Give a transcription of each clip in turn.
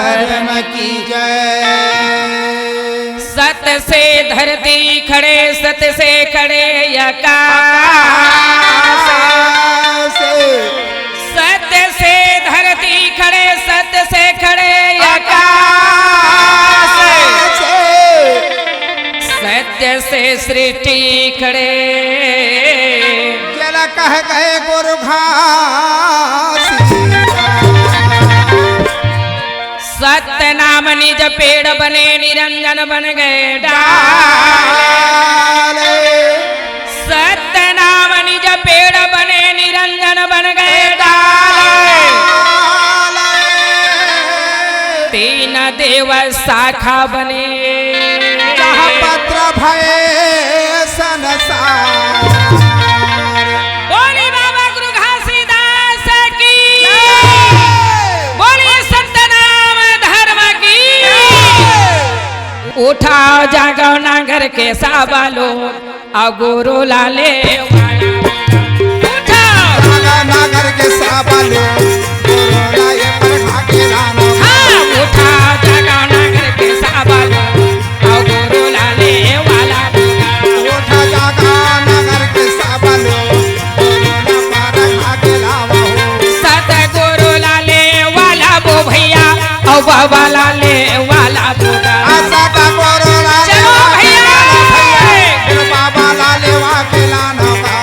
धर्म की जय। सत से धरती खड़े, सत से खड़े आकाश, सत से धरती खड़े, सत से खड़े आकाश, सत्य से सृष्टि खड़े। जल कह गए गुरु घास, सत्य नाम निज पेड़ बने, निरंजन बन गए डाल। सत्य नाम निज पेड़ बने, निरंजन बन गए डाल। तीन देव शाखा बने, जहाँ पत्र भये संसार। बोले बाबा गुरु घासीदास की, बोले संत नाम धर्म की। उठाओ जागो नागर के साबालो, आओ गुरु लाले वाला। उठाओ नागर के साबालो, गुरु लाए पर खाके लानो। हाँ, उठाओ जागो नागर के साबालो, आओ गुरु लाले वाला। उठा जागा नागर के साबालो, गुरु ला पर खाके लावो। सतगुरु लाले वाला बो भैया, औ बाबा लाले वाला बोगा। आशा का गुरु लाले चलो भैया, गुरु बाबा लाले वा के लानो का।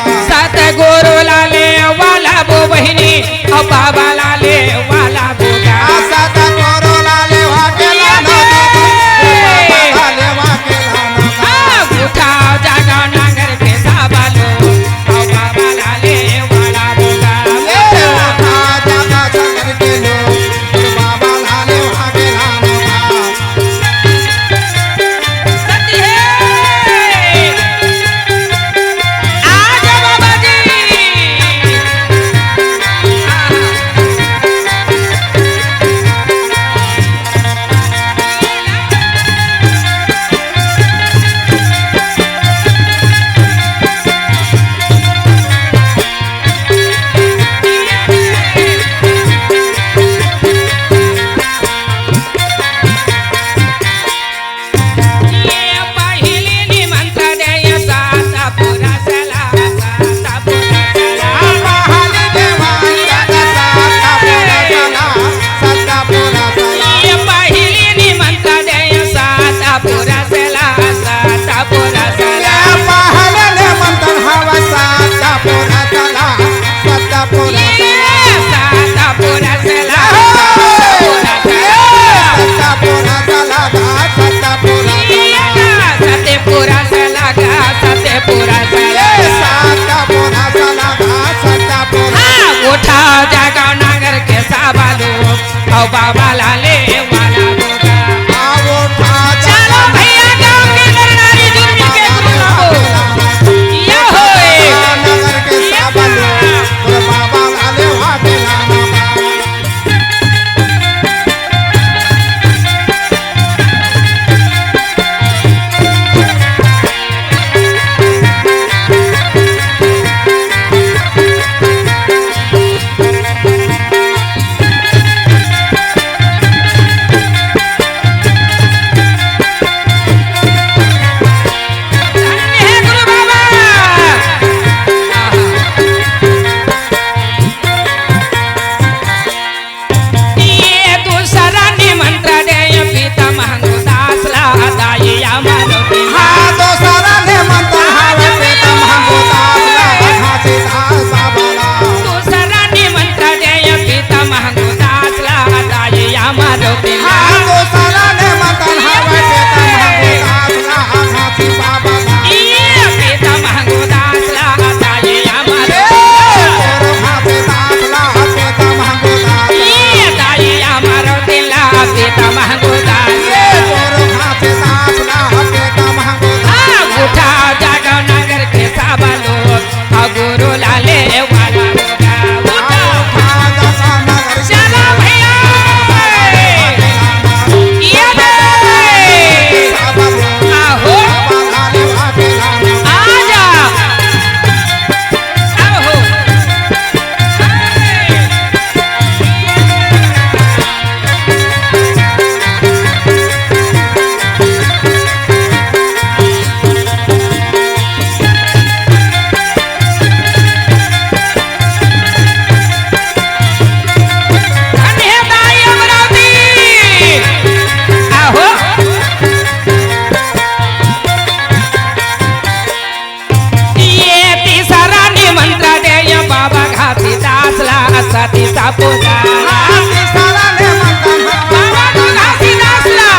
जाला तीसरा ले मंगन बाबा को घासीदास ला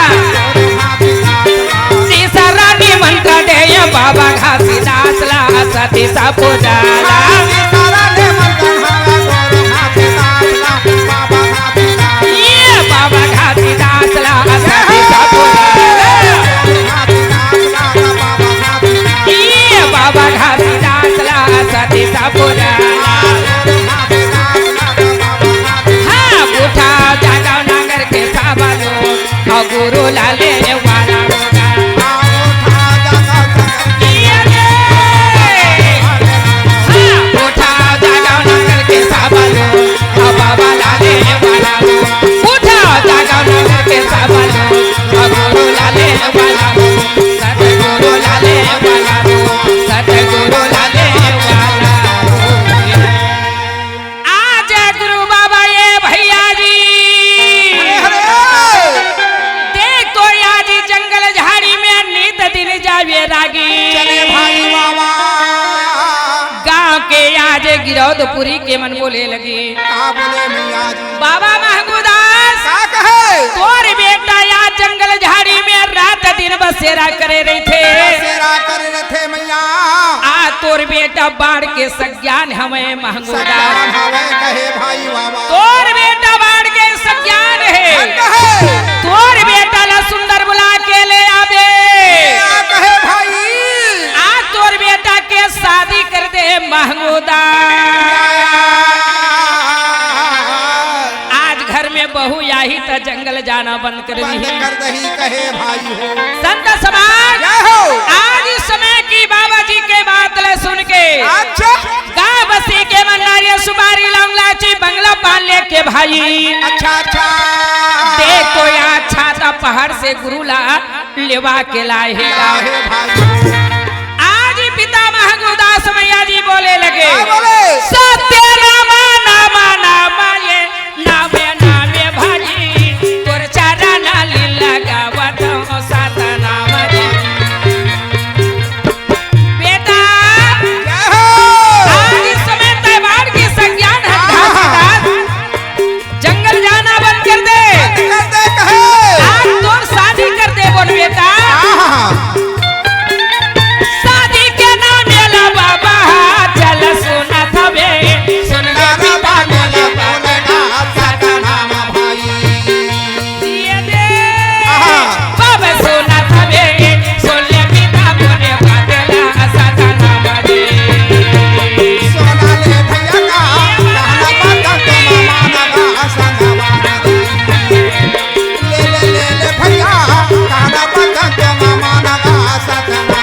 तीसरा ने मंत्र दे बाबा घासीदास ला सती सापो जाला तीसरा ले मंगन गुरु घासीदास ला बाबा घासीदास ये बाबा घासीदास ला सती सापो ये बाबा घासीदास ला सती सापो हाँ बूढ़ा जागा नगर के साबालो और गुरु लाले वाला होगा ये रे हाँ बूढ़ा जागा नगर के साबालो और बाबा लाले वाला हो बूढ़ा जागा नगर के साबालो और गुरु लाले वाला हो सतगुरु लाले वाला हो सतगुरु लाले वाला हो आज गुरु बाबा ये भैया जी देख तो आज जंगल झाड़ी में नित दिन जावे रागी चले भाई बाबा गांव के आज गिरौदपुरी के मन बोले लगी का बोले मियाँ जी बाबा महंगूदास का कहे तोर बेटा आज जंगल झाड़ी में रात दिन बसेरा करे रही थे सेरा कर रहे थे मैया आ तोर बेटा बाढ़ के सज्ञान हमें सज्ञान महंगूदास हवे कहे भाई बाबा तोर बेटा बाढ़ के सज्ञान है कहे तोर बेटा ला सुंदर बुला के ले आवे क्या कहे भाई आज तोर बेटा के शादी कर दे महंगूदा आज घर में बहू आई तो जंगल जाना बंद कर बंद दी कर दही कहे भाई हो संत समाज जय हो आज इस समय की बाबा जी के बात ले सुन के अच्छा गाँव बसी के मंडारिया सुपारी लौंग लाची बंगला पाल ले के भाई अच्छा अच्छा देख तो यहाँ छाता पहाड़ से गुरु ला लेवा के लाए है काहे भाई आज पिता महंगूदास मैया जी बोले लगे क्या बोले सत्य रामा नामा नामा ये नामे नामे भाजी तोर चारा नाली लगावत हो सात नाम जी बेटा जय हो आज इस समय त्योहार की संज्ञान है जंगल जाना बंद कर दे कर दे कहे आज तोर शादी कर दे बोल बेटा आहा शादी के नाम ले बाबा चल सुना थबे सुन ले पिता बोले बाबा साता नाम भाई ये दे आहा। बाबा सुना थबे सुन ले पिता बोले बाबा साता नाम दे सोना ले भैया का कहना बंद तो मामा लगा संगवा ले भैया कहना बंद तो मामा लगा सतना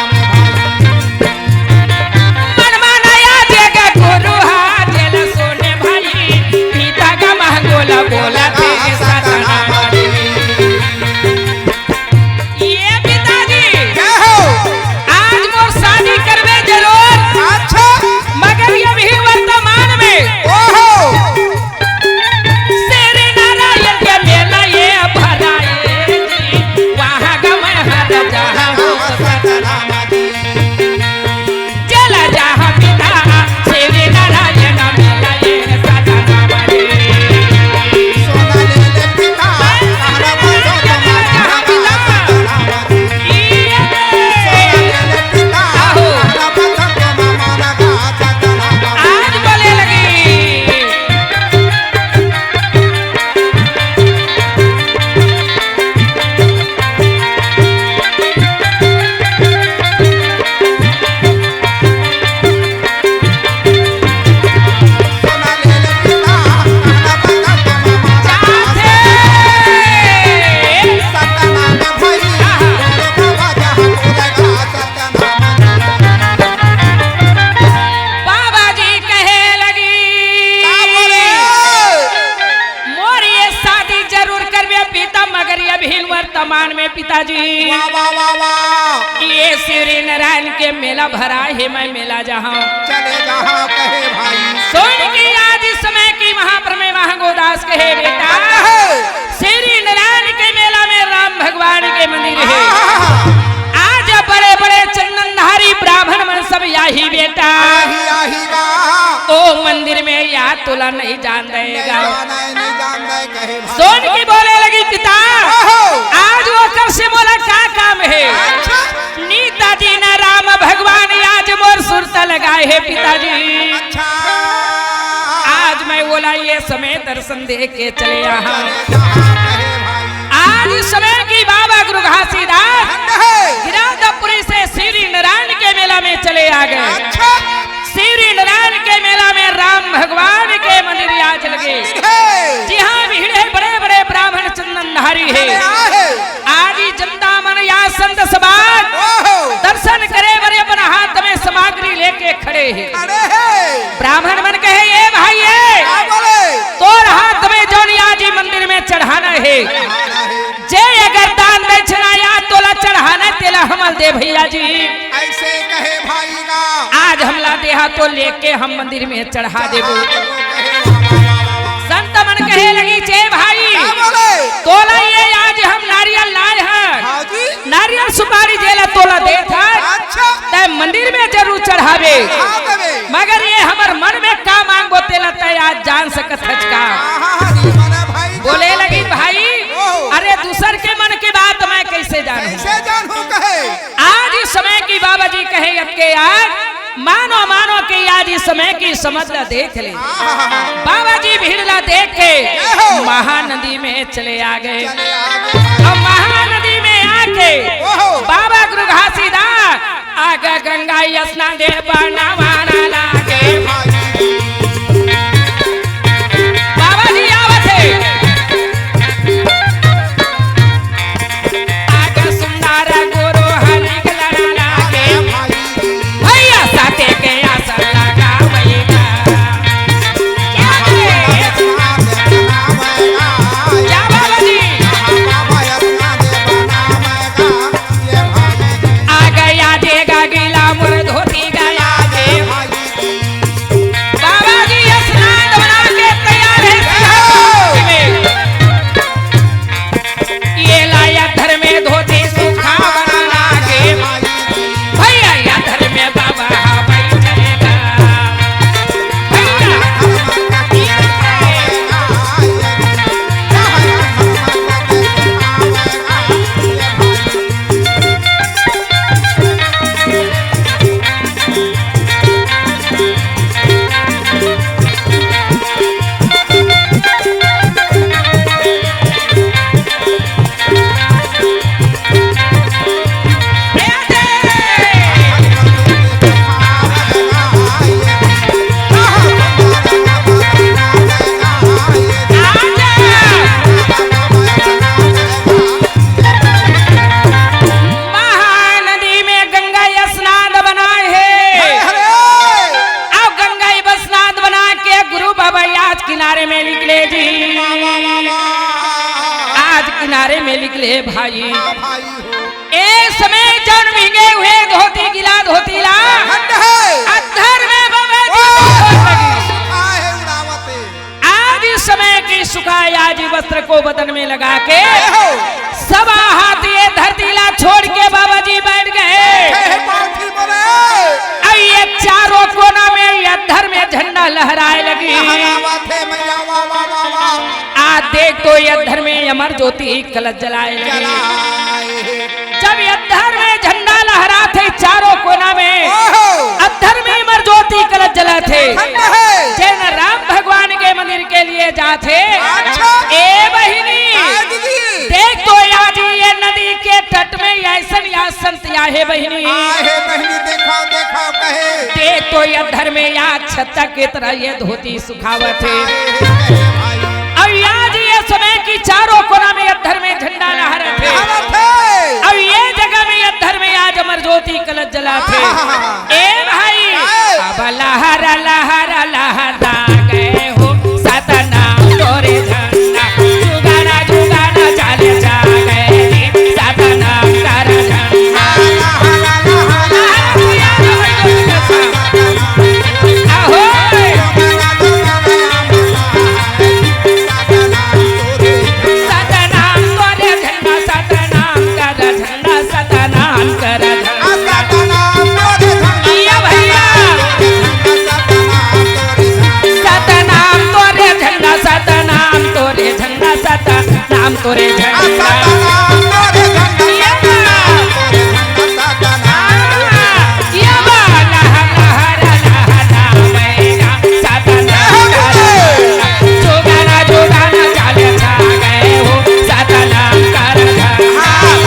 मन मनाया देगा गुरु हाथ ले सोने भाई पिता का महंगोला बोला थे साता नाम दे ये पिताजी जय हो आज मोर शादी करवे जरूर अच्छा मगर ये भी वर्तमान में ओहो श्री नारायण के मेला ये भराए जी वहाँ का मैं हर जहाँ हो सतना मदी चला जहाँ पिता श्री नारायण मेला ये सदा नाम दे सोना ले पिता कहना बंद तो मामा लगा सतना मदी ये सोना ले पिता आहो। कहना बंद तो मामा लगा सतना मदी आज बोले लगी सोना ले पिता कहना बंद तो मामा लगा जाते सतना में भाई गुरु बाबा जहाँ बोलेगा सतना मदी बाबा जी कहे लगी क्या बोले मोर ये शादी जरूर करवे पिता मगर ये भी वर्तमान में पिताजी वाह वाह वाह वाह ये श्री नारायण के मेला भरा है मैं मेला जहाँ चले जहाँ कहे भाई सोन की आज इस समय की महाप्रमे महंगोदास कहे बेटा श्री नारायण के मेला में राम भगवान के मंदिर है आज बड़े बड़े चंदनधारी ब्राह्मण मन सब यही बेटा आही आही गा ओ मंदिर में या याद तोला नहीं जान देगा। नहीं जान दे कहे भाई। सोन की बोले लगी पिता आज वो कब से मोला क्या काम है। अच्छा नीताजी न राम भगवान आज मोर सुरता लगाए है पिताजी। अच्छा आज मैं बोला ये समय दर्शन दे के चले यहाँ। कहे भाई आज इस समय की बाबा गुरु घासीदास गिराधपुरी से श्री नारायण के मेला में चले आ गए। अच्छा श्री नारायण के मेला में राम भगवान के मंदिर आज लगे। जी हाँ भीड़ है बड़े बड़े ब्राह्मण चंदनधारी है। आज ही जनता मन या संत समाज दर्शन करे बड़े अपन हाथ में सामग्री लेके खड़े हैं। ब्राह्मण मन कहे ये भाई तोर हाथ में जोनिया जी मंदिर में चढ़ाना है। जे अगर दान दक्षिणा या तोला चढ़ाना तेला हमल दे भैया जी। ऐसे कहे भाई का आज हमला देहा तो लेके हम मंदिर में चढ़ा देबो। संत मन कहे लगी चे भाई तोला ये आज हम नारियल लाए हैं। नारियल सुपारी जेला तोला दे था ते मंदिर में जरूर चढ़ावे। मगर ये हमर मन में का मांगो तेला तय आज जान सकत है का। बोले लगी भाई अरे दूसर के मन की बात मैं कैसे जानूं। आज इस समय की बाबा जी कहे अब के आज मानो मानो के आज इस समय की समझ ला देख ले। बाबा जी भीड़ला देख के महानदी में चले आ गए। अब महानदी में आके बाबा गुरु घासीदास आगे गंगा स्नान दे बनावाना लागे। बाबा जी आवत है आगे सुंदर गुरु हरि गलना लागे। भैया साथे के आसर लगा भैया क्या बाबा जी आ गया देगा गीला मुर धोती गया दे। बाबा जी स्नान बना के तैयार है। ये लाया धर में धोती सूखा बना लागे। भैया या धर में बाबा भाई चलेगा। भैया महानदी में गंगा स्नान बनाए है। अब गंगा स्नान बना के गुरु बाबा आज किनारे में निकले जी। आज किनारे में निकले भाई एक समय जन भीगे हुए धोती गिला धोती ला अधर में बाबा जी लगी। आज इस समय की सुखाए आज वस्त्र को बदन में लगा के सवा हाथ ये धरती ला छोड़ के बाबा जी बैठ गए। अब ये चारों कोना में ये अधर में झंडा लहराए लगी। आज देख तो ये अधर में अमर ज्योति कलश जलाए लगी। जब ये अधर में झंडा लहरा थे चारों कोना में अधर में अमर ज्योति कलश जला थे। जैन राम भगवान के मंदिर के लिए जाते ए बहिनी देख तो आज ये नदी के तट में ऐसन या संत या है बहिनी देख तो ये अधर में या छत्ता की तरह ये धोती सुखावत है। अब आज ये समय की चारों कोना में अधर में झंडा लहरा थे। अब ये जगह में अधर में आज अमर ज्योति कलश जला थे। ए भाई अब लहरा लहरा लहरा गए हो सतनाम तोरे झंडा जुगाना जुगाना चले जा गए सतनाम कर झंडा। आहो तोरे झंडा सतनाम तोरे झंडा ये बा तोरे झंडा सतनाम ये बा लहर लहर लहरावेगा सतनाम कर जोगाना जोगाना चाले छा गए हो सतनाम कर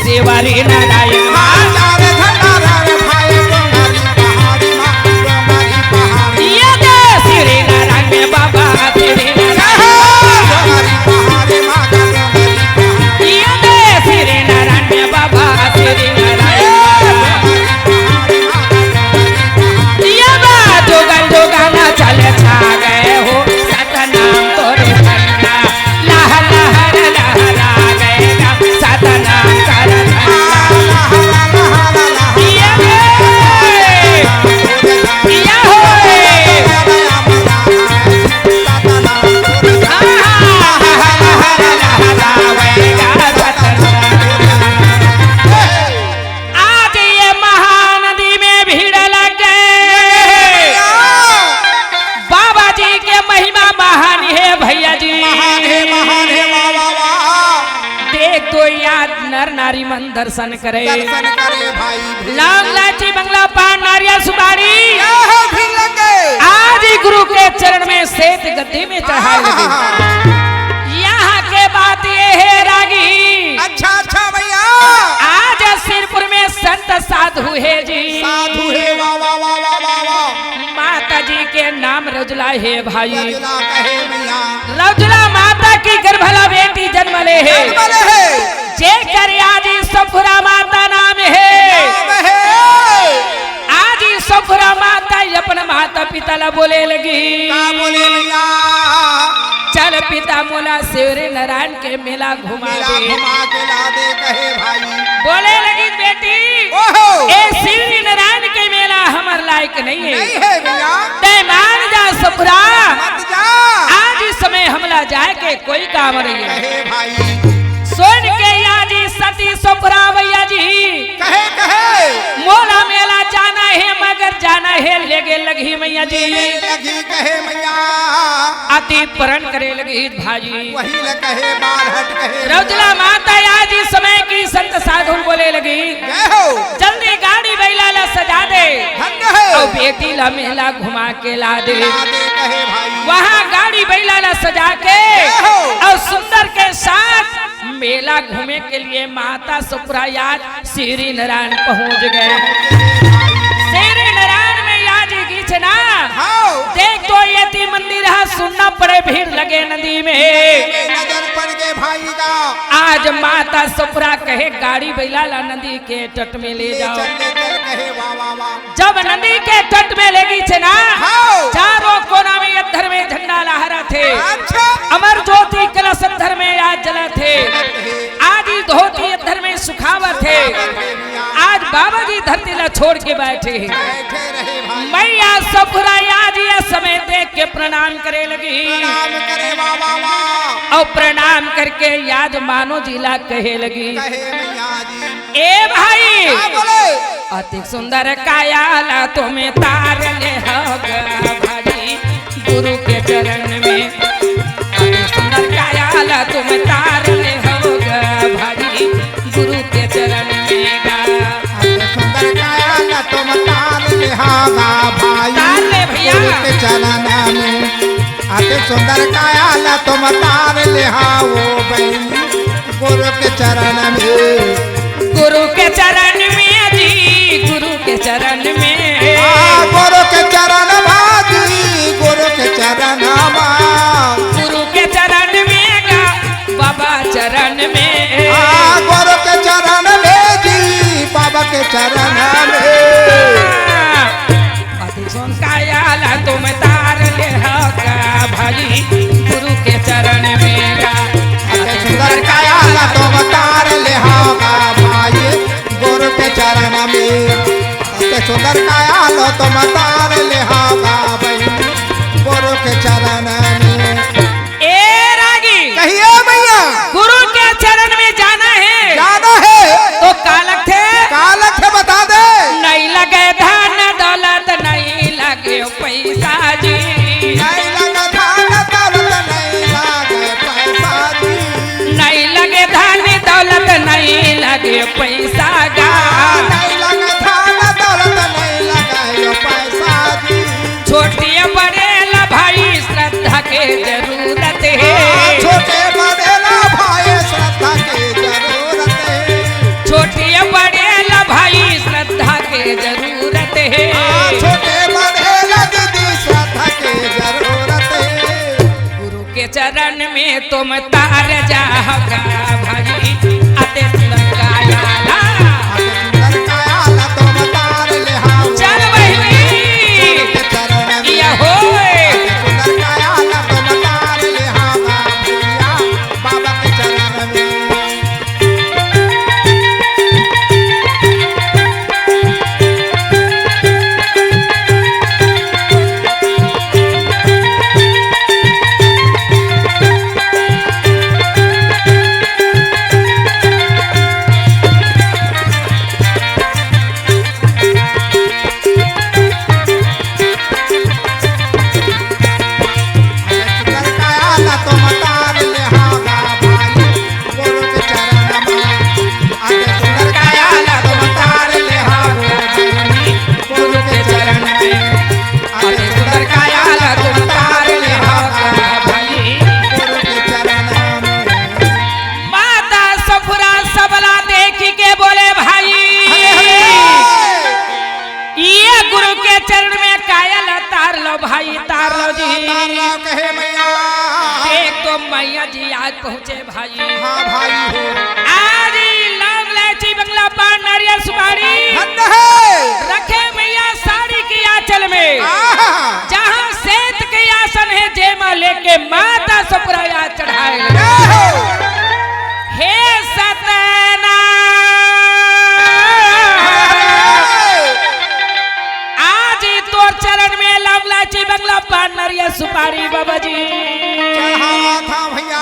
शिवरी नारायण ये दे श्री नारायण में बाबा श्री ये दे श्री नारायण में बाबा श्री नारायण ये बा जोगन जोगाना चले छा गए हो सतनाम तोरे झंडा लहर लहर लहरावेगा सतनाम कर नारी मन दर्शन करे भाई लांग लाची बंगला पान नारियल सुपारी भी लगे आज ही गुरु के चरण में श्वेत गद्दी में चढ़ाए लगे यहाँ के बात ये है रागी अच्छा भैया आज सिरपुर में संत साधु है जी साधु है वाह वाह वाह वाह वाह माता जी के नाम रजुला है भाई रजुला कहे मैया रजुला माता की गर्भला बेटी जन्म ले है जेकर आजी सफुरा माता नाम है आजी सफुरा माता अपन माता पिता ला बोले लगी बोले मैया चल पिता मोला शिवरी नारायण के मेला घुमा के ला दे कहे भाई बोले लगी बेटी ए शिवरी नारायण के मेला हमार लायक नहीं है ते मान जा सफुरा आज इस समय हमला जाए के कोई काम नहीं है भाई सोन के याजी सती सफुरा भैया जी कहे मोला मेला जाना है मगर जाना है लेगे लगी मैया जी लगी कहे मैया अति परण करे लगी भाजी वही ल कहे बाल हट कहे रजुला माता याजी समय की संत साधु बोले लगी जल्दी गाड़ी बैला ला सजा दे और बेटी ला मेला घुमा के ला दे कहे भाई वहाँ गाड़ी बैला ला सजा के और सुंदर के साथ मेला घूमे के लिए माता सुप्रयाग श्री नारायण पहुंच गए श्री नारायण में याद गीचना देख तो यति मंदिर है सुनना पड़े भीड़ लगे नदी में नजर पड़ गए भाई का आज माता सुप्रा कहे गाड़ी बैला ला नदी के तट में ले जाओ कहे वाह वाह वाह जब नदी के तट में लेगी चना चारों कोना में अधर में झंडा लहरा थे अमर ज्योति कलश अधर में आज जला थे आज ही धोती अधर में सुखावा थे आज बाबा जी धरती ला छोड़ के बैठे मैया सफुरा आज यह समय देख के प्रणाम करे लगी और प्रणाम करके याद मानो जिला कहे लगी ए भाई अति सुंदर कायाला तुम्हें तार ले भाई गुरु के चरण में अति सुंदर कायाला तुम्हें तार ले सुंदर काया ला तुम तार ले आओ बहनी गुरु के चरण में। गुरु के चरण में जी, गुरु के चरण में, गुरु के चरण भाजी, गुरु के चरण गुरु के चरण में गा बाबा चरण में, गुरु के चरण में जी बाबा के चरण में। अति सुन कायाला तुम तार ले का भाई गुरु के चरण में गा। अति सुंदर कायाला तुम तार ले होगा भाई गुरु के चरण में। अति सुंदर कायाला तुम तार ले होगा भाई गुरु के चरण में। ए रागी कहिए भैया गुरु के चरण में जाना है, जाना है तो कालक थे, कालक है बता दे। नहीं लगे धन दौलत, नहीं लगे पैसा जी, नहीं लगा धन दौलत, नहीं लगे पैसा जी, नहीं लगे धन दौलत, नहीं लगे पैसा गा। नहीं लगा धन दौलत, नहीं लगा पैसा जी। छोटे बड़े ला भाई श्रद्धा के जरूरत है, छोटे बड़े ला भाई श्रद्धा की जरूरत है। छोटे बड़े ला भाई श्रद्धा के जरूरत है। छोटे बड़े ला दीदी श्रद्धा की जरूरत है। गुरु के चरण में तुम तार जाओगा भाई अति सुंदर कायाला। सुंदर कायाला तुम तार ले आओ। चल बहिनी गुरु के चरण में। या होए सुंदर कायाला तुम तार ले आओगा भैया बाबा के चरण में। सुंदर कायाला तुम तार ले आओगा भाई गुरु के चरण में। सुंदर कायाला तुम तार ले आओगा भाई गुरु के चरण में। अति सुंदर कायाला तुम तार ले आओगा भाई गुरु के चरण में। माता सफुरा सबला देख के बोले भाई ये गुरु के चरण में कायल तार लो भाई, तार लो जी। कहे मैया देख तो मैया जी आज पहुँचे भाई, हाँ भाई हो आज लौंग इलायची बंगला पान नारियल सुपारी धन्य है। रखे मैया साड़ी की आंचल में, आहा, जहाँ सेत के आसन है जेमा लेके माता सपुरा याद चढ़ाए। जय हो। हे सतना आज तोर चरण में लव लाची बंगला पान नारियल सुपारी बाबा जी। चढ़ावा था भैया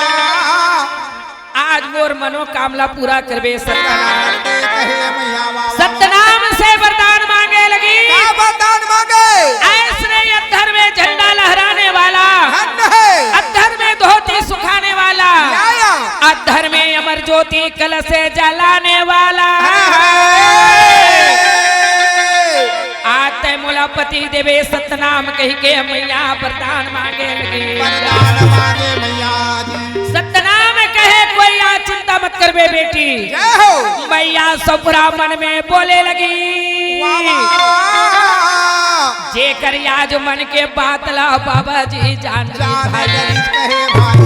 आज मोर मनोकामना पूरा करबे सत्यनाम। कहे मैया बाबा सत्यनाम से वरदान मांगे लगी, क्या वरदान मांगे। ऐसने अद्धर में झंडा लहराने वाला, धन्य है। अद्धर में धोती सुखाने वाला, आया। अद्धर में अमर ज्योति कलश जलाने वाला। आते मुलापति देवे सतनाम कही के मैया वरदान मांगे लगी। वरदान मांगे मैया जी। सतनाम कहे कोई आज चिंता मत करबे बेटी। जय हो। मैया सपुरा मन में बोले लगी जे कर आज मन के बात ला बाबा जी जान जान भाई। जनित कहे भाई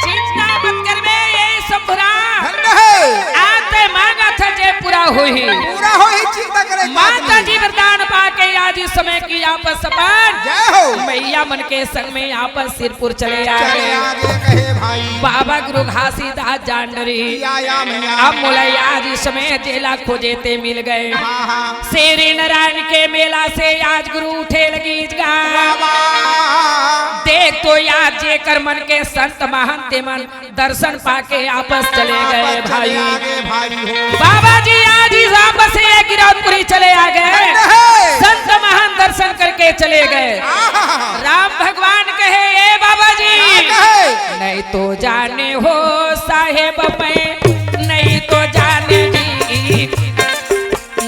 चिंता मत करबे ये सपुरा धन्य है। आते मांगा था जे पूरा होई। पूरा हो ही चिंता करे माता जी वरदान पाके आज इस समय की आपस सपान। जय हो। मैया मन के संग में आपस सिरपुर चले चले आए। आगे कहे भाई बाबा गुरु घासीदास जान डरी। आया मैया। अब मुलाई आज इस समय जेला खोजेते मिल गए। हाँ हाँ शेरी नारायण के मेला से आज गुरु उठे लगी बाबा। देख तो याद जे कर मन के संत महंत मन दर्शन पाके आपस चले गए भाई। आगे भाई हो। बाबा जी आज इस आपस से गिरौदपुरी चले आ गए। संत महान दर्शन करके चले गए। राम भगवान कहे ए बाबा जी नहीं तो जाने हो साहेब मैं, नहीं तो जाने जी,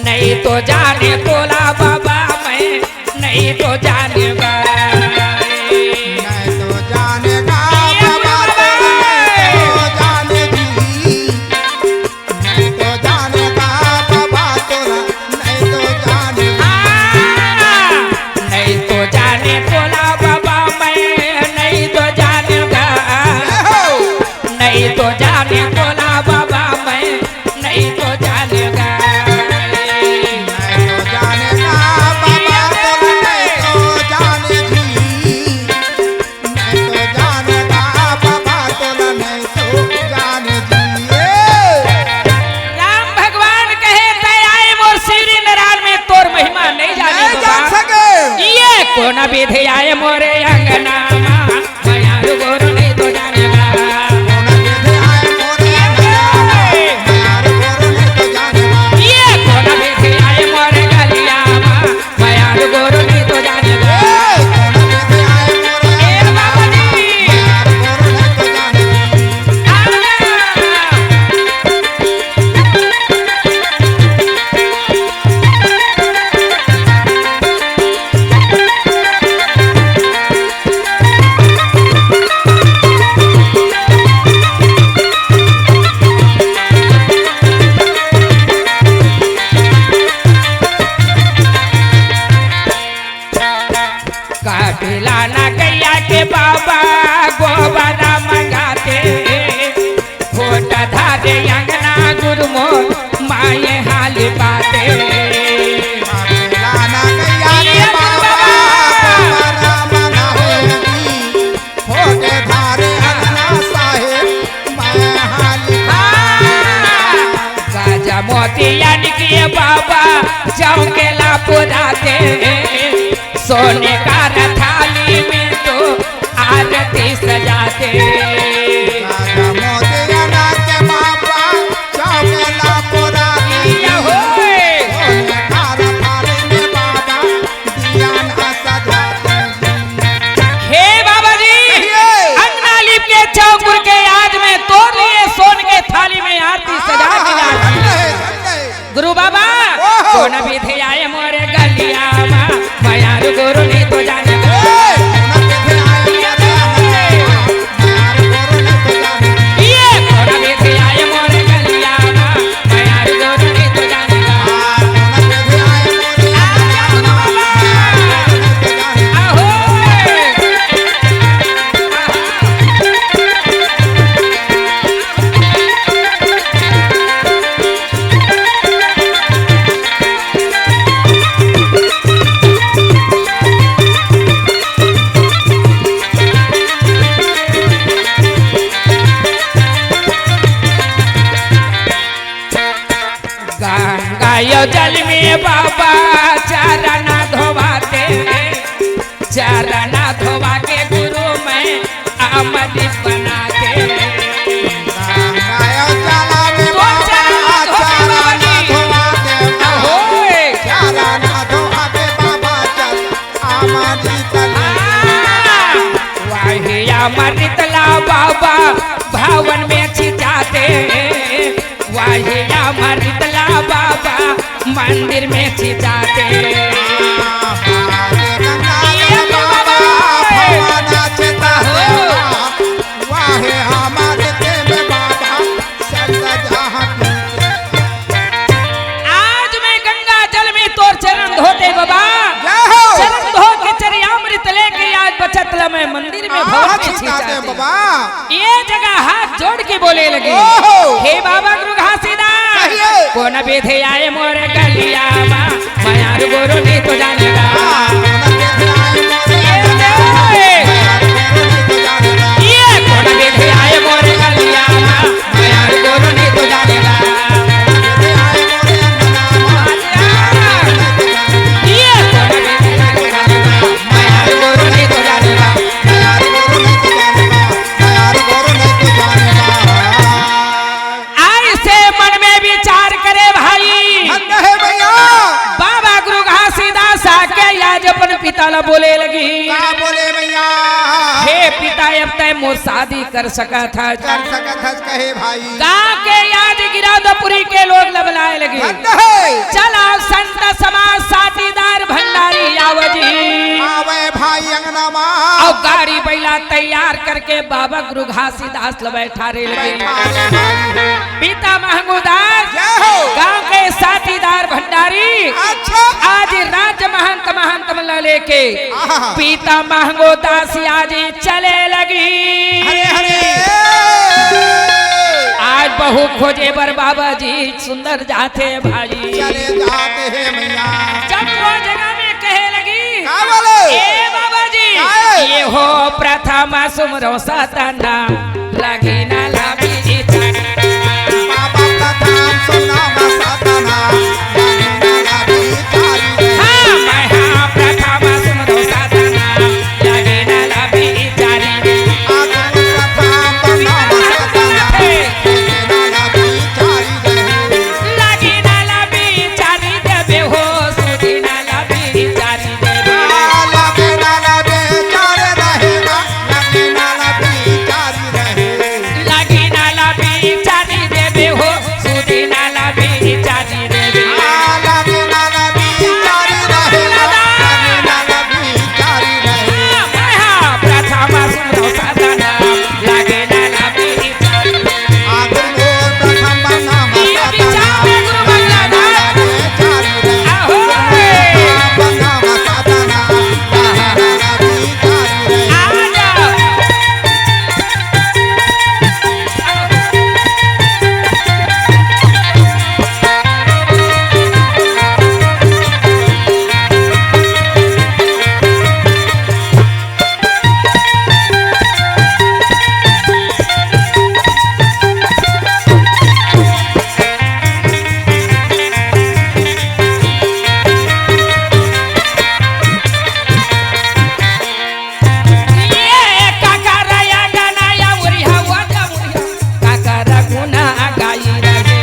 नहीं तो जाने तोला बाबा मैं, नहीं तो जाने नहीं तो जा नहीं तो जाने बोला बाबा मैं नहीं तो जानेगा नहीं तो जानेगा बाबा तोला नहीं तो जाने जी नहीं तो जानेगा बाबा तोला नहीं तो जाने जी राम भगवान कहे तय आए मोर श्री नारायण में तोर महिमा नहीं जाने नहीं जान बाबा सके ये कौन विधि आए मोरे अंगना माया गोर नहीं तो जानेगा कोना बेधे आए मोरे यार गोरो नहीं तो जानेगा ये कौन विधि आए मोरे गलिया माया गोर नहीं तो जानेगा कोना बेधे आए मोरे ए बाबा जी यार गोरो नहीं तो जानेगा काटिला ना गैया के बाबा गोबरा मंगाते फोट धारे अंगना गुरमो माये हाल बाते लाना गैया के बाबा बाबा मना होगी फोटे धारे अन्ना साहेब मैं हाली गाजा मोतिया निकिए बाबा चौकेला पुराते सोने का थाली में तो आरती सजाते राजा मोतिया ना के बाबा चौकेला पुरानी होए। सोने खारा थाली में बाबा दिया ना सजाते हे बाबा जी अंगनालीप के चौकुर के आज में तोड़ लिए सोन के थाली में आरती सजा के लाए। गुरु बाबा कौन विधि आए मोरे गलिया माया गुरु नहीं तो जानेगा ये कौन विधि आए मोरे गलिया माया गुरु नहीं तो जानेगा आहो गंगा जल में बाबा चरना धोवाते चरना धोवा के गुरु में अमृत बनाते अमृत ला बाबा भवन में छिचाते वही अमृत ला बाबा मंदिर में छिचाते आज मैं गंगा जल में तोर चरण धोते बाबा चरण धो के चरियामृत लेके आज बचतला में मंदिर में भवन में छिचाते बाबा ये जगह हाथ जोड़ के बोले लगे हे बाबा गुरु घासीदास कौन विधि आए मोरे गलिया माया गुरु नहीं तो जानेगा ये कौन विधि आए मोरे गलिया माया गुरु नहीं तो जानेगा ये कौन विधि माया गुरु नहीं तो जानेगा ऐसे मन में विचार करे भाई बाबा गुरु घासीदास आके आज अपन पिता ला बोले लगी बोले भैया हे पिता अब तय मोर शादी कर सका था कर सकत हस कहे भाई गाँव के याद गिरौदपुरी के लोग लबलाए लगे चला संत समाज साटीदार भंडारी आवजी आवे भाई अंगनामा और गाड़ी बैला तैयार करके बाबा गुरु घासीदास ल बैठा रे लगे पिता महंगूदास गाँव के साटीदार भंडारी अच्छा आज राज्य महंत ल लेके पिता महंगूदास आज चले लगी हरे हरे बहु खोजे बर बाबा जी सुंदर जाते भाई। चले जाते हैं मैया। जब वो जगह में कहे लगी क्या बोले? ए बाबा जी काय? ये हो प्रथम सुमरो सतना लगी ना लाभी बाबा प्रथम सुना मसातना लागे ना बिचारी रे। हाँ मैं हाँ प्रथम सुमरो सतना लगी ना लाभी चारी आगो प्रथम सुना मसातना लागे ना बिचारी रे। लगी ना लाभी चारी देवे हो सुधी ना लाभी चारी देवे लागे ना बिचारे रहेगा लागे ना बिचारी रहे। लगी ना लाभी चारी देवे हो सुधी ना लाभी चारी देवे लागे ना बिचारी रहेगा लागे ना बिचारी रहे। प्रथम सुमरो सतना लगी ना लाभी चारी आगो प्रथम बना मसातना गुरु मंगला लागे बिचारी रहे। आहो बना मसातना लागे ना बिचारी रहे। आजा ये काकरया गनाया उरिहा वाजा उरिहा काकर गुना गाई रहे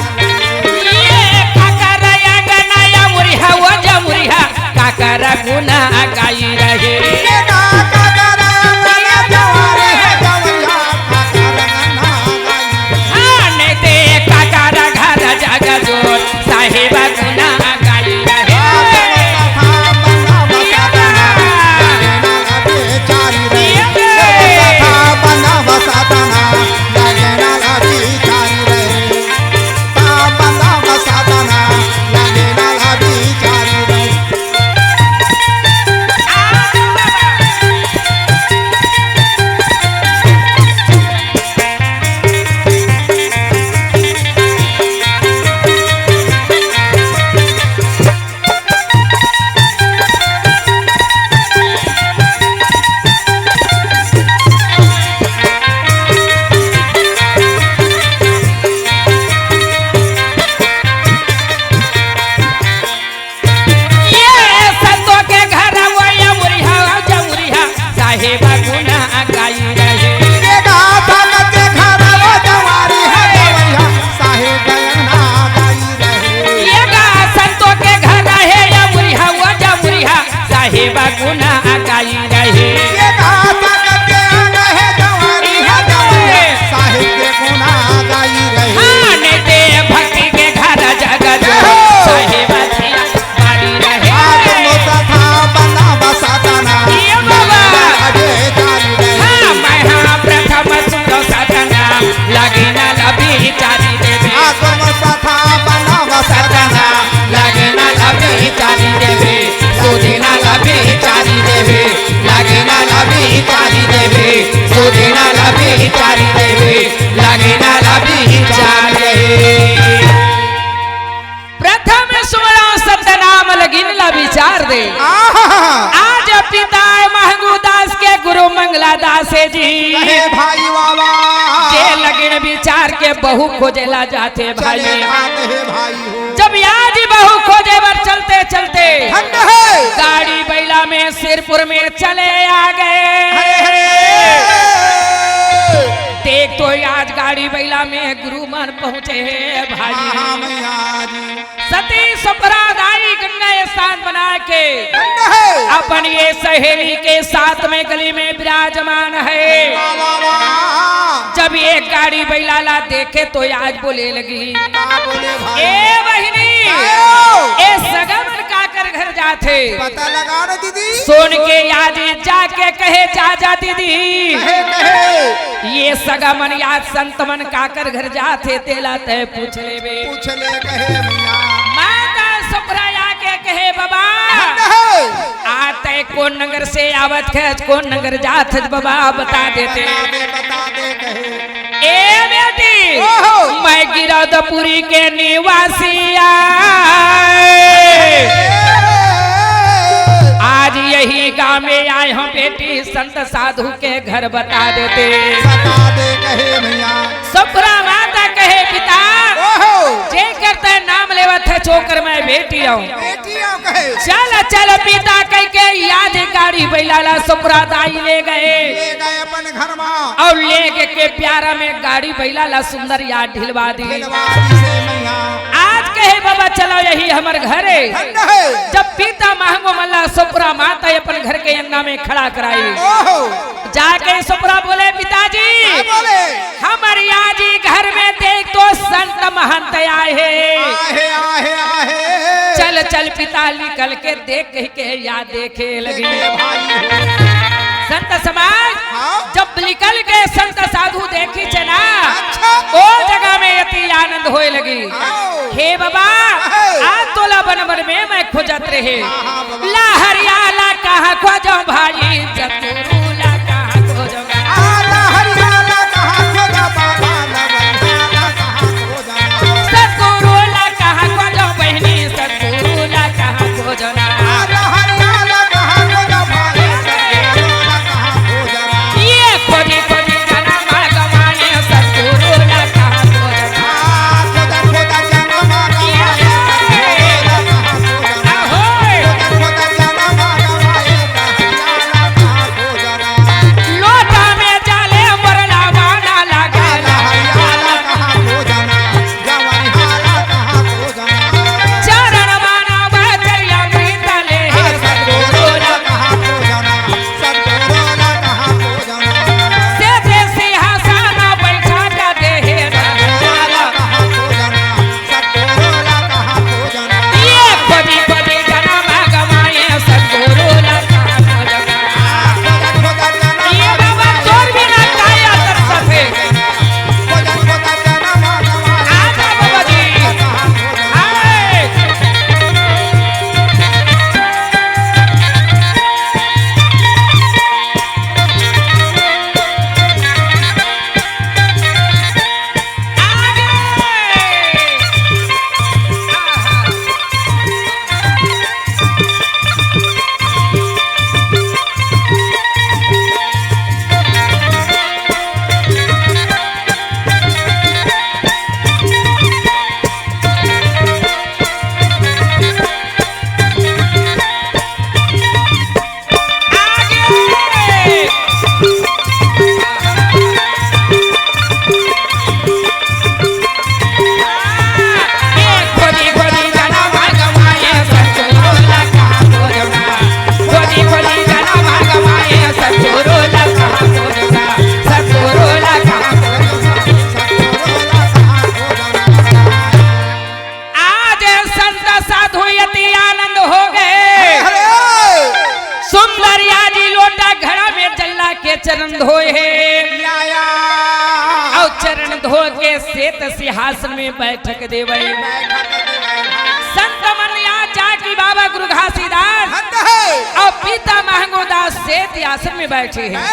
ये काकरया गनाया उरिहा वाजा उरिहा काकर गुना गाई रहे आने ते काकर घर जग जोर साहिब गुना गाई रहे ये संतो के घर वया उरिहा वाजा उरिहा साहिब गुना गाई रहे ये गा संतो के घर है या उरिहा वाजा उरिहा साहिब गुना गाई रहे आने ते भक्ति के घर जग जो साहिब थिया बारी रहे ये बाबा हाँ मैं हाँ प्रथम सुनो सतना लगी ना लभी चारी देवे सतना लगी ना लभी चारी देवे सुधी ना लभी चारी देवे लगी ना लभी चारी देवे सुधी ना लभी चारी देवे लगी ना लभी चारी प्रथम सुमरो सतनाम लगिन ला विचार दे आज पिता महंगू दास के गुरु मंगला दास जी भाई बाबा के लगिन विचार के बहु खोजेला जाते भाई चले आते हैं भाई हो। जब आज बहु खोजे बर चलते चलते ठंड है गाड़ी बैला में सिरपुर में चले आ गए देख तो आज गाड़ी बैला में गुरु मन पहुँचे हैं भाई मैया जी सती संप्रदायी गंगा स्थान बना के ठंड है अपन ये सहेली के साथ में गली में विराजमान है जब ये गाड़ी बैलाला देखे तो आज बोले लगी बोले भाई ए बहिनी ए सगमन काकर घर जाते पता लगा ना दीदी सोन के याद जाके कहे जा दीदी कहे कहे ये सगमन याद संतमन काकर घर जाते तेला तय पूछ ले बे पूछ ले कहे मैया माता सुप्रा आके कहे बाबा आते कौन नगर से आवत है कौन नगर जात है बाबा बता देते बता दे कहे ए बेटी मैं गिरौदपुरी के निवासी आज यही गांव में आए हम बेटी संत साधु के घर बता देते बता दे कहे भैया सपरा माता कहे पिता जे करते नाम लेवत है छोकर मैं बेटी आऊं बेटियां कहे चल चल पिता कह के याद गाड़ी बैलाला सपरा दाई ले गए अपन घर में और ले के प्यारा में गाड़ी बैलाला सुंदर याद ढिलवा दी दिलवारी से मैया आज कहे बाबा चलो यही हमार घरे जब पिता महंगो मल्ला सपरा माता अपन घर के अंगना में खड़ा कराई जाके सपरा बोले पिताजी बोले हमारे आजी घर में देख तो संत महंत आए आहे आहे आहे चल चल पिता निकल के देख के या देखे लगी संत समाज जब निकल के संत साधु देखी चना ओ जगह में यति आनंद होए लगी हे बाबा आज तोला बनबर में मैं खोजत रहे ला हरियाला कहाँ खोजो भाई जतुरुला कहाँ खोजो हरियाला कहाँ खोजा बाबा लवंगाला कहाँ खोजा सतुरुला कहाँ खोजो बहनी सतुरुला कहाँ खोजो ना हरियाला कहाँ खोजा भाई सतुरुला कहाँ खोजा ये खोजी खोजी जना मार्ग माने सतुरुला कहाँ खोजो खोजा खोजा जाना मागा सतुरुला कहाँ खोजा ahoy खोजा जाना मागा हरियाला कहाँ खोजा लोटा में जाले मरला बाना लगा हरियाला कहाँ खोजा जवानी हाला कहाँ खोजा चरण माना बचरिया प्रीतले सतुरुला कहाँ खोजा सतुरुला कहाँ खोजा से दे सिंहासन बैठा का देहे हरियाला कहाँ खोजा सतुरुला कहाँ खोजा ये खोजी खोजी जना मार्ग माने सतुरुला कहाँ खोजो खोजा जाना ये बाबा तोर बिना काया तर सफे खोजा जाना मागा आजा बाबा जी आए खोजी खोजी जना मार्ग माने सतुरुला कहाँ खोजो खोजी खोजी जना मार्ग माने सतुरुला कहाँ खोजो सतुरुला कहाँ आज संत साधु यति आनंद हो गए सुंदर यादी लोटा घड़ा में जल्ला के चरण धोए और चरण धो के श्वेत सिंहासन में बैठक देवे संत मन यहाँ जाकी बाबा गुरु घासीदास और पिता महंगोदास श्वेत आसन में बैठे हैं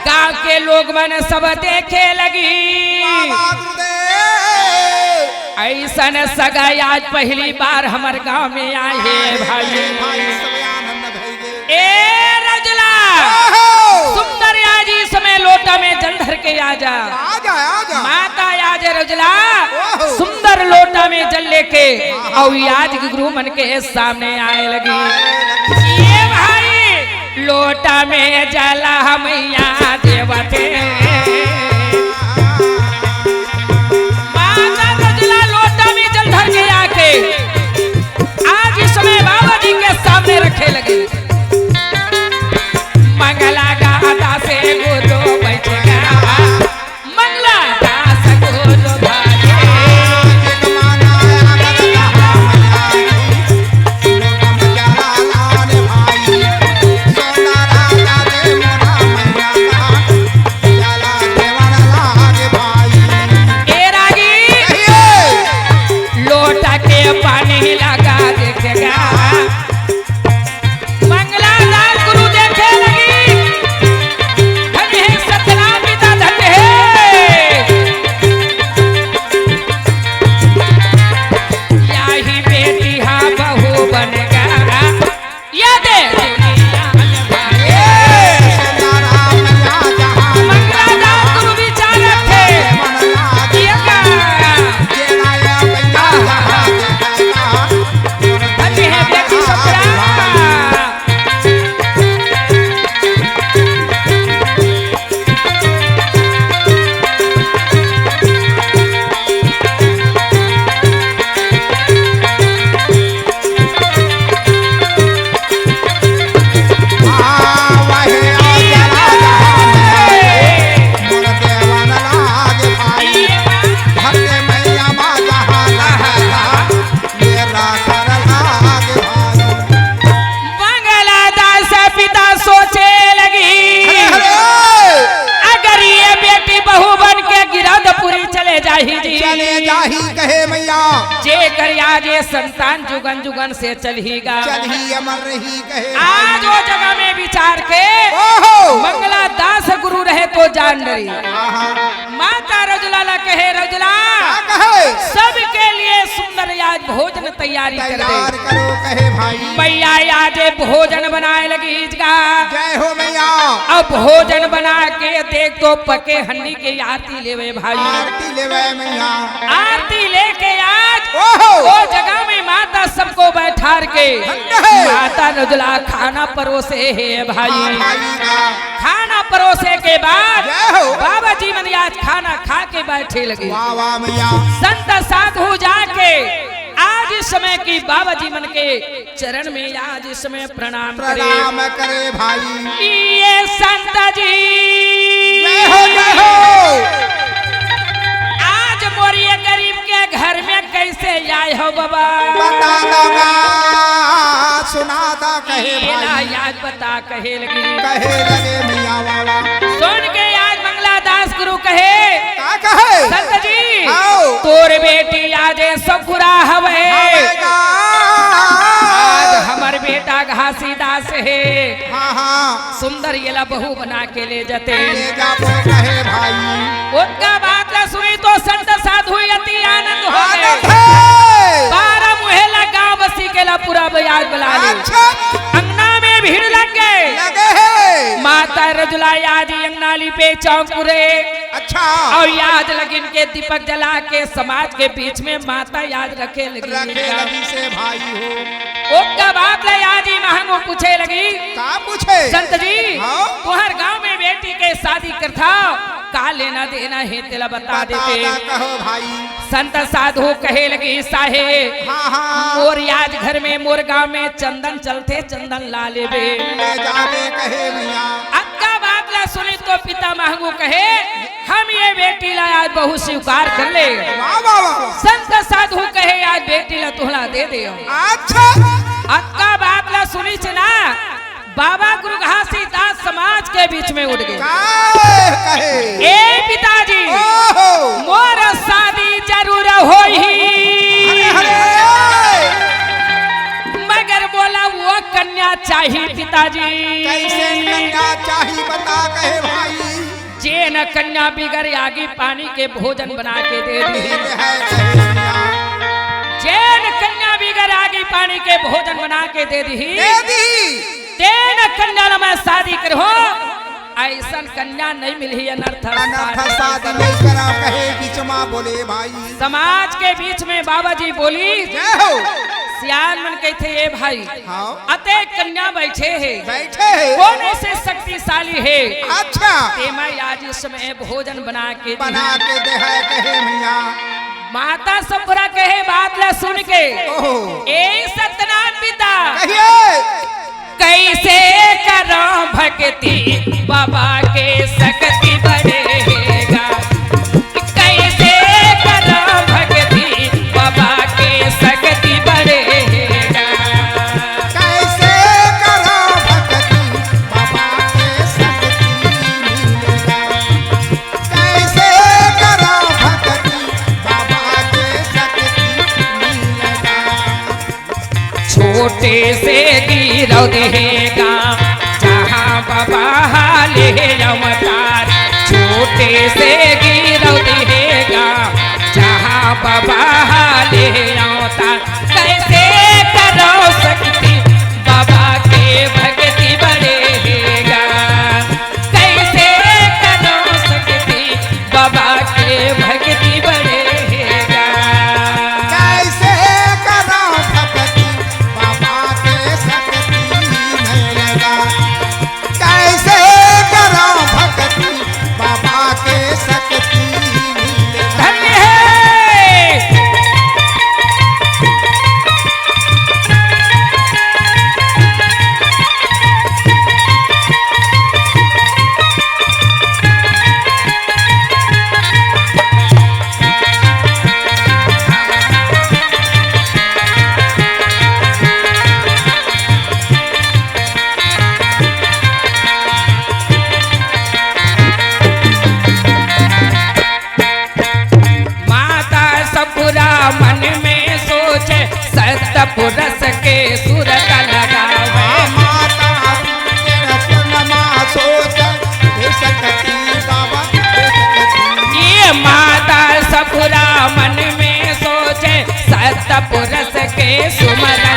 गांव के लोग मन सब देखे लगी ऐसन सगाई आज पहली बार हमारे गांव में आए हैं भाई ए रजला सुंदर याजी समय लोटा में जल धर के आजा माता याज रजला सुंदर लोटा में जल लेके और याज गुरु मन के सामने आए लगी ये भाई लोटा में जला मैया देवते माता रजला लोटा में जल धर के आके आज इस समय बाबा जी के सामने रखे लगे मंगला गाता से गुरु बैठेगा मंगला दास गुरु भागे ए रागी लोटा के पानी लगा देखेगा जाही जी चले जाही कहे मैया जे कर आज ये संतान जुगन जुगन से चलहीगा चलही अमर रही कहे आज वो जगह में विचार के ओहो मंगला दास गुरु रहे तो जान डरी आहा माता रजुलाला कहे रजुला क्या कहे सबके लिए सुंदर आज भोजन तैयारी कर तैयार दे करो कहे भाई मैया आज भोजन बनाए लगी इसका जय हो मैया अब भोजन बना के देख तो पके हंडी के आरती लेवे भाई आरती लेवे मैया आरती लेके आज ओहो वो जगह में माता सबको बैठार के है। माता रजुला खाना परोसे है भाई भाई का खाना परोसे के बाद जय हो बाबा जी मन आज खाना खा के बैठे लगे वाह वाह मैया संत साधु जाके आज इस समय की बाबा जी मन के चरण में आज इस समय प्रणाम करे प्रणाम करे भाई ये संत जी जय हो जय हो आज मोरिया गरीब के घर में कैसे आए हो बाबा बता दूंगा सुना दा कहे ये ना भाई याद बता कहे लगी कहे लगे मैया वाला सुन के आज मंगला दास गुरु कहे क्या कहे संत जी आओ तोर बेटी आज सब बुरा हवे आवेगा आज हमार बेटा घासीदास है हाँ हाँ सुंदर येला बहू बना के ले जाते ले जाबो कहे भाई उनका बात ला सुनी तो संत साधु अति आनंद हो आनंद गए है 12 मुहल्ला गांव बसी के ला पूरा बयाज बुला ले अच्छा अंगना में भीड़ लग गए लगे है माता रजुला आज अंगनाली पे चौंकुरे अच्छा और याद लगिन के दीपक जला के समाज के बीच में माता याद रखे रखे लगी लगी से भाई हो उनका बाप ले आज ही महंगो पूछे लगी का पूछे संत जी हाँ? तुहर गांव में बेटी के शादी करता का लेना देना है तेला बता देते बता कहो भाई संत साधु कहे लगी साहे हाँ हाँ मोर आज घर में मोर गांव में चंदन चलते चंदन ला लेबे ले जावे कहे मैया अक्का बात ला सुनी तो पिता महंगू कहे हम ये बेटी ला आज बहु स्वीकार कर ले वाह वाह वाह संत साधु कहे आज बेटी ला तुहला दे दे अच्छा अक्का बात ला सुनी से ना बाबा गुरु घासीदास समाज के बीच में उठ गए का कहे ए पिताजी ओहो मोर शादी जरूर होई हरे हरे मगर बोला वो कन्या चाहिए पिताजी कैसे कन्या चाहिए बता कहे भाई जे न कन्या बिगर आगे पानी के भोजन बना के दे दी है कहे मैया जे न कन्या बिगर आगे पानी के भोजन बना के दे दी दे दी तेन कन्या न मैं शादी करहो ऐसा कन्या नहीं मिली अनर्थ अनर्थ शादी नहीं करा कहे बीच माँ बोले भाई समाज के बीच में बाबा जी बोली जय हो सियान मन कहते ये भाई हाँ अते कन्या बैठे है बैठे है कौन ऐसे शक्तिशाली है अच्छा ते मैं आज इस समय भोजन बना के दी। बना के दे है कहे मैया माता सब बुरा कहे बात ला सुन के ओहो ए सत्यनारायण पिता कहिए कैसे करो भक्ति बाबा के शक्ति बढ़ेगा कैसे करो भक्ति बाबा के शक्ति बढ़ेगा कैसे करो भक्ति बाबा के शक्ति मिलेगा कैसे करो भक्ति बाबा के शक्ति मिलेगा छोटे से गिरौ देगा जहाँ बाबा ले अवतार छोटे से गिरौ देगा जहाँ बाबा ले अवतार कैसे करो शक्ति बाबा के भक्ति बढ़ेगा कैसे करो शक्ति बाबा के भक्ति बढ़ेगा कैसे करो भक्ति बाबा के शक्ति मिलेगा कैसे करो भक्ति बाबा के शक्ति मिलेगा धन्य है पुरस के सुमरन